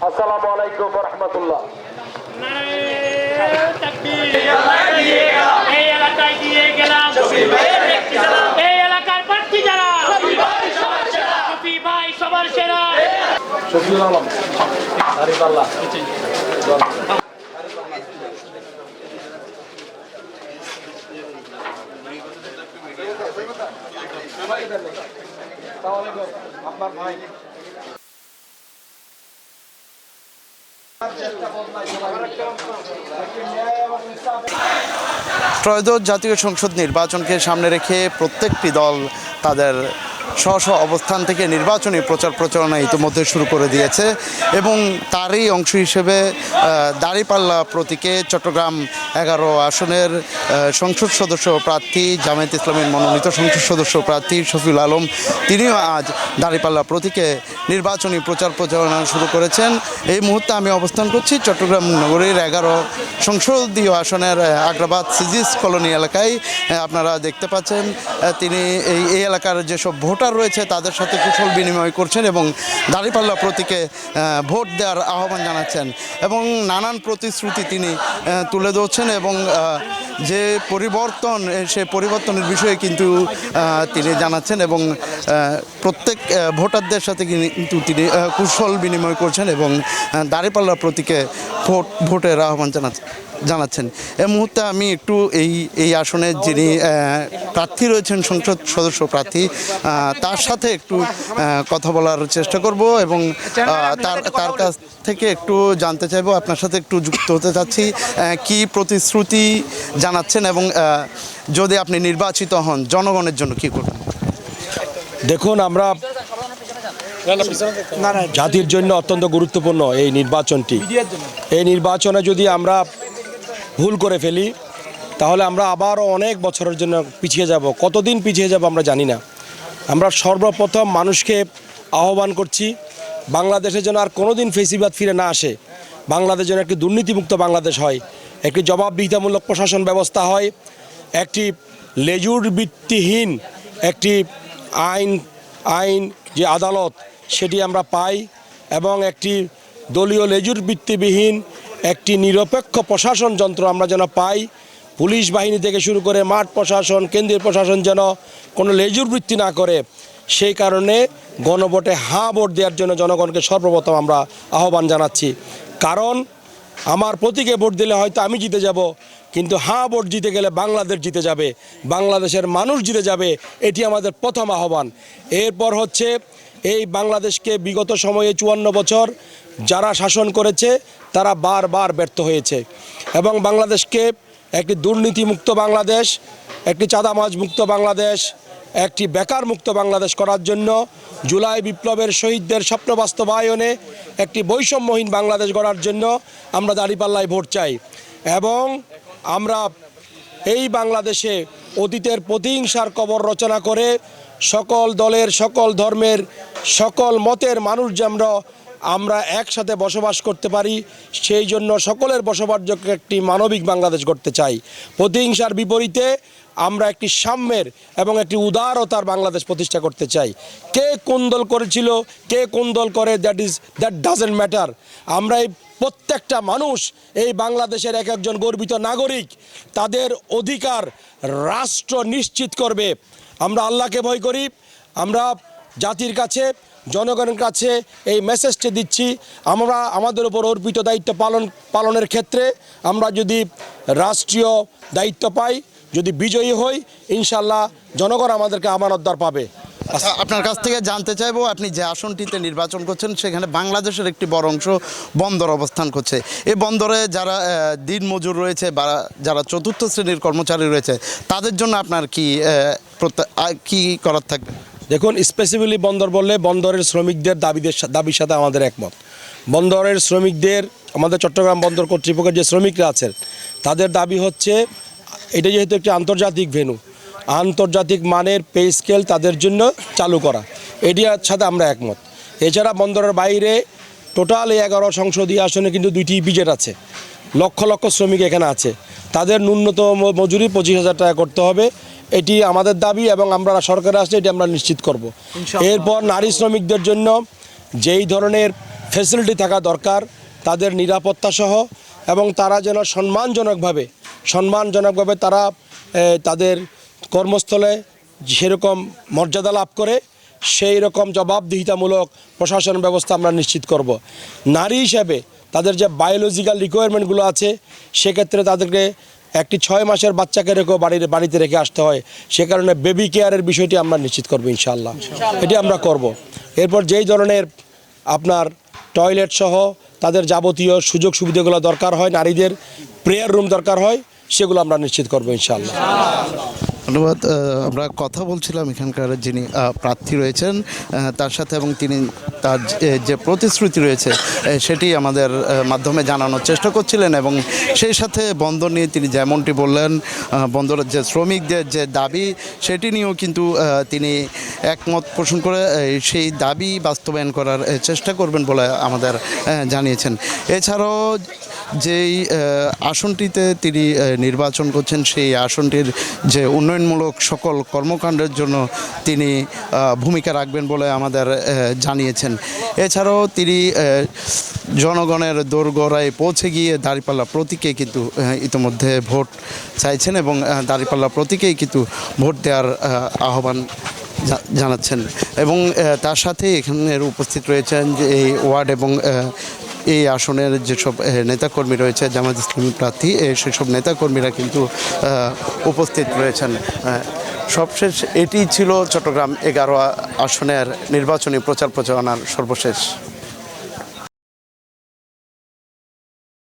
আসসালামু আলাইকুম ওয়া রাহমাতুল্লাহ। এই এলাকায় দিয়ে গেলাম এই এলাকার প্রার্থী যারা শফি ভাই সবার সেরা। শফিউল আলম দাঁড়িপাল্লা। আপনার ভাই ত্রয়োদশ জাতীয় সংসদ নির্বাচনকে সামনে রেখে প্রত্যেকটি দল তাদের স্ব অবস্থান থেকে নির্বাচনী প্রচার প্রচারণা ইতিমধ্যে শুরু করে দিয়েছে এবং তারই অংশ হিসেবে দাঁড়িপাল্লা প্রতীকে চট্টগ্রাম 11 আসনের সংসদ সদস্য প্রার্থী জামায়াত ইসলামীর মনোনীত সংসদ সদস্য প্রার্থী শফিউল আলম তিনিও আজ দাঁড়িপাল্লা প্রতীকে নির্বাচনী প্রচার প্রচারণা শুরু করেছেন। এই মুহূর্তে আমি অবস্থান করছি চট্টগ্রাম নগরীর 11 সংসদীয় আসনের আগ্রাবাদ সিজিস কলোনি এলাকায়। আপনারা দেখতে পাচ্ছেন তিনি এই এলাকার যেসব ভোটার রয়েছে তাদের সাথে কুশল বিনিময় করছেন এবং দাঁড়িপাল্লা প্রতীকে ভোট দেওয়ার আহ্বান জানাচ্ছেন এবং নানান প্রতিশ্রুতি তিনি তুলে ধরছেন এবং যে পরিবর্তন সেই পরিবর্তনের বিষয়ে কিন্তু তিনি জানাচ্ছেন এবং প্রত্যেক ভোটারদের সাথে কিন্তু তিনি কুশল বিনিময় করছেন এবং দাঁড়িপাল্লা প্রতীকে ভোটের আহ্বান জানাচ্ছেন। এই মুহূর্তে আমি একটু এই আসনে যিনি প্রার্থী রয়েছেন সংসদ সদস্য প্রার্থী তার সাথে একটু কথা বলার চেষ্টা করব এবং তার কাছ থেকে একটু জানতে চাইবো, আপনার সাথে একটু যুক্ত হতে চাচ্ছি কি প্রতিশ্রুতি জানাচ্ছেন এবং যদি আপনি নির্বাচিত হন জনগণের জন্য কী করবেন। দেখুন, আমরা জাতির জন্য অত্যন্ত গুরুত্বপূর্ণ এই নির্বাচনটি। এই নির্বাচনে যদি আমরা ভুল করে ফেলি তাহলে আমরা আবারও অনেক বছরের জন্য পিছিয়ে যাব। কতদিন পিছিয়ে যাব আমরা জানি না। আমরা সর্বপ্রথম মানুষকে আহ্বান করছি বাংলাদেশের জন্য আর কোনোদিন ফেসিবাদ ফিরে না আসে, বাংলাদেশ যেন একটি দুর্নীতিমুক্ত বাংলাদেশ হয়, একটি জবাবদিহিতামূলক প্রশাসন ব্যবস্থা হয়, একটি লেজুর ভিত্তিহীন একটি আইন যে আদালত সেটি আমরা পাই এবং একটি দলীয় লেজুর ভিত্তিবিহীন একটি নিরপেক্ষ প্রশাসন যন্ত্র আমরা যেন পাই। পুলিশ বাহিনী থেকে শুরু করে মাঠ প্রশাসন, কেন্দ্রীয় প্রশাসন যেন কোনো লেজুর বৃত্তি না করে, সেই কারণে গণভোটে হাঁ ভোট দেওয়ার জন্য জনগণকে সর্বপ্রথম আমরা আহ্বান জানাচ্ছি। কারণ আমার প্রতীকে ভোট দিলে হয়তো আমি জিতে যাব, কিন্তু হাঁ ভোট জিতে গেলে বাংলাদেশ জিতে যাবে, বাংলাদেশের মানুষ জিতে যাবে। এটি আমাদের প্রথম আহ্বান। এরপর হচ্ছে এই বাংলাদেশকে বিগত সময়ে 54 বছর যারা শাসন করেছে তারা বারবার ব্যর্থ হয়েছে এবং বাংলাদেশকে একটি দুর্নীতিমুক্ত বাংলাদেশ, একটি চাঁদাবাজ মুক্ত বাংলাদেশ, একটি বেকার মুক্ত বাংলাদেশ করার জন্য জুলাই বিপ্লবের শহীদদের স্বপ্ন বাস্তবায়নে একটি বৈষম্যহীন বাংলাদেশ গড়ার জন্য আমরা দাঁড়িপাল্লায় ভোট চাই এবং আমরা এই বাংলাদেশে অতীতের প্রতিহিংসার কবর রচনা করে সকল দলের, সকল ধর্মের, সকল মতের মানুষ যেন আমরা একসাথে বসবাস করতে পারি, সেই জন্য সকলের বসবাসযোগ্য একটি মানবিক বাংলাদেশ গড়তে চাই। প্রতিহিংসার বিপরীতে আমরা একটি সাম্যের এবং একটি উদারতার বাংলাদেশ প্রতিষ্ঠা করতে চাই। কে কোন দল করেছিল, কে কোন দল করে, দ্যাট ডাজেন্ট ম্যাটার। আমরা এই প্রত্যেকটা মানুষ এই বাংলাদেশের এক একজন গর্বিত নাগরিক, তাদের অধিকার রাষ্ট্র নিশ্চিত করবে। আমরা আল্লাহকে ভয় করি। আমরা জাতির কাছে, জনগণের কাছে এই মেসেজটি দিচ্ছি, আমরা আমাদের উপর অর্পিত দায়িত্ব পালনের ক্ষেত্রে আমরা যদি রাষ্ট্রীয় দায়িত্ব পাই, যদি বিজয়ী হই, ইনশাল্লাহ জনগণ আমাদেরকে আমানতদার পাবে। আপনার কাছ থেকে জানতে চাইবো, আপনি যে আসনটিতে নির্বাচন করছেন সেখানে বাংলাদেশের একটি বড় অংশ বন্দর অবস্থান করছে। এই বন্দরে যারা দিনমজুর রয়েছে বা যারা চতুর্থ শ্রেণীর কর্মচারী রয়েছে তাদের জন্য আপনার কি করার থাকবে? দেখুন, স্পেসিফিকলি বন্দর বললে বন্দরের শ্রমিকদের দাবির সাথে আমাদের একমত। বন্দরের শ্রমিকদের, আমাদের চট্টগ্রাম বন্দর কর্তৃপক্ষের যে শ্রমিকরা আছেন তাদের দাবি হচ্ছে এটা যেহেতু একটি আন্তর্জাতিক ভেন্যু, আন্তর্জাতিক মানের পে স্কেল তাদের জন্য চালু করা, এটির সাথে আমরা একমত। এছাড়া বন্দরের বাইরে টোটাল 11 সংসদীয় আসনে কিন্তু 2টি ইপিজেড আছে, লক্ষ লক্ষ শ্রমিক এখানে আছে, তাদের ন্যূনতম মজুরি 25,000 টাকা করতে হবে। এটি আমাদের দাবি এবং আমরা সরকারে আসলে এটি আমরা নিশ্চিত করব। এরপর নারী শ্রমিকদের জন্য যেই ধরনের ফ্যাসিলিটি থাকা দরকার, তাদের নিরাপত্তা সহ, এবং তারা যেন সম্মানজনকভাবে তারা তাদের কর্মস্থলে সেরকম মর্যাদা লাভ করে, সেই রকম জবাবদিহিতামূলক প্রশাসন ব্যবস্থা আমরা নিশ্চিত করব। নারী হিসাবে তাদের যে বায়োলজিক্যাল রিকোয়ারমেন্টগুলো আছে, সেক্ষেত্রে তাদেরকে একটি 6 মাসের বাচ্চাকে রেখেও বাড়িতে রেখে আসতে হয়, সে কারণে বেবি কেয়ারের বিষয়টি আমরা নিশ্চিত করব ইনশাআল্লাহ। এটি আমরা করব। এরপর যেই ধরনের আপনার টয়লেট সহ তাদের যাবতীয় সুযোগ সুবিধাগুলো দরকার হয়, নারীদের প্রেয়ার রুম দরকার হয়, সেগুলো আমরা নিশ্চিত করব ইনশাআল্লাহ। ধন্যবাদ। আমরা কথা বলছিলাম এখানকার যিনি প্রার্থী রয়েছেন তার সাথে, এবং তিনি তার যে প্রতিশ্রুতি রয়েছে সেটি আমাদের মাধ্যমে জানানোর চেষ্টা করছিলেন, এবং সেই সাথে বন্দর নিয়ে তিনি যেমনটি বললেন, বন্দরের যে শ্রমিকদের যে দাবি সেটি নিয়েও কিন্তু তিনি একমত পোষণ করে সেই দাবি বাস্তবায়ন করার চেষ্টা করবেন বলে আমাদের জানিয়েছেন। এছাড়াও যেই আসনটিতে তিনি নির্বাচন করছেন, সেই আসনটির যে উন্নয়নমূলক সকল কর্মকাণ্ডের জন্য তিনি ভূমিকা রাখবেন বলে আমাদের জানিয়েছেন। এছাড়াও তিনি জনগণের দোরগোড়ায় পৌঁছে গিয়ে দাঁড়িপাল্লা প্রতীকে কিন্তু ইতিমধ্যে ভোট চাইছেন, এবং দাঁড়িপাল্লা প্রতীকেই কিন্তু ভোট দেওয়ার আহ্বান জানাচ্ছেন। এবং তার সাথে এখানের উপস্থিত রয়েছেন যে এই ওয়ার্ড এবং এই আসনের যেসব নেতাকর্মী রয়েছে, জামায়াত ইসলামী প্রার্থী, সেসব নেতাকর্মীরা কিন্তু উপস্থিত রয়েছেন। সবশেষ এটি ছিল চট্টগ্রাম 11 আসনের নির্বাচনী প্রচারণার সর্বশেষ।